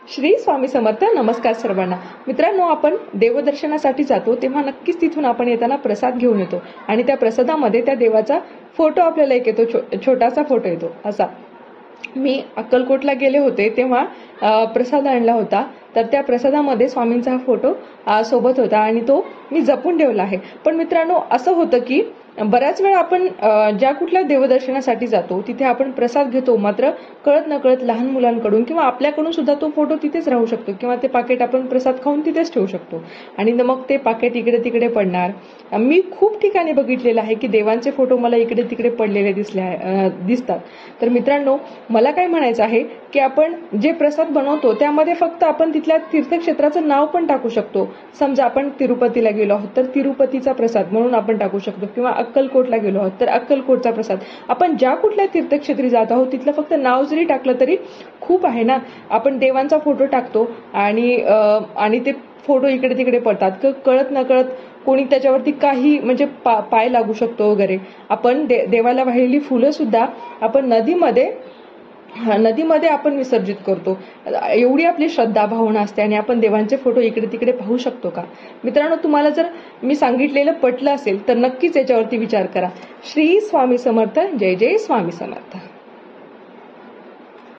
श्री स्वामी समर्थ. नमस्कार सर्वांना. मित्रांनो, आपण देवदर्शनासाठी जातो तेव्हा नक्कीच तिथून आपण येताना प्रसाद घेऊन येतो आणि त्या प्रसादामध्ये त्या देवाचा फोटो आपल्याला एक येतो, छोटासा फोटो येतो असा. मी अक्कलकोटला गेले होते तेव्हा प्रसाद आणला होता, तर त्या प्रसादामध्ये स्वामींचा हा फोटो सोबत होता आणि तो मी जपून ठेवला आहे. पण मित्रांनो, असं होतं की बऱ्याच वेळा आपण ज्या कुठल्या देवदर्शनासाठी जातो तिथे आपण प्रसाद घेतो, मात्र कळत नकळत लहान मुलांकडून किंवा आपल्याकडून सुद्धा तो फोटो तिथेच राहू शकतो किंवा ते पाकिट आपण प्रसाद खाऊन तिथेच ठेवू शकतो आणि मग ते पाकिट इकडे तिकडे पडणार. मी खूप ठिकाणी बघितलेलं आहे की देवांचे फोटो मला इकडे तिकडे पडलेले दिसतात. तर मित्रांनो, मला काय म्हणायचं आहे की आपण जे प्रसाद बनवतो त्यामध्ये फक्त आपण तिथल्या तीर्थक्षेत्राचं नाव पण टाकू शकतो. समजा आपण तिरुपतीला गेलो आहोत तर तिरुपतीचा प्रसाद म्हणून आपण टाकू शकतो किंवा अक्कलकोटला गेलो आहोत तर अक्कलकोटचा प्रसाद. आपण ज्या कुठल्या तीर्थक्षेत्री जात आहोत तिथलं फक्त नाव जरी टाकलं तरी खूप आहे ना. आपण देवांचा फोटो टाकतो आणि ते फोटो इकडे तिकडे पडतात, कळत नकळत कोणी त्याच्यावरती काही म्हणजे पाय लागू शकतो वगैरे. आपण देवाला वाहिलेली फुलं सुद्धा आपण नदीमध्ये आपण विसर्जित करतो. एवढी आपली श्रद्धा भावना असते आणि आपण देवांचे फोटो इकडे तिकडे पाहू शकतो का? मित्रांनो, तुम्हाला जर मी सांगितलेलं पटलं असेल तर नक्कीच याच्यावरती विचार करा. श्री स्वामी समर्थ. जय जय स्वामी समर्थ.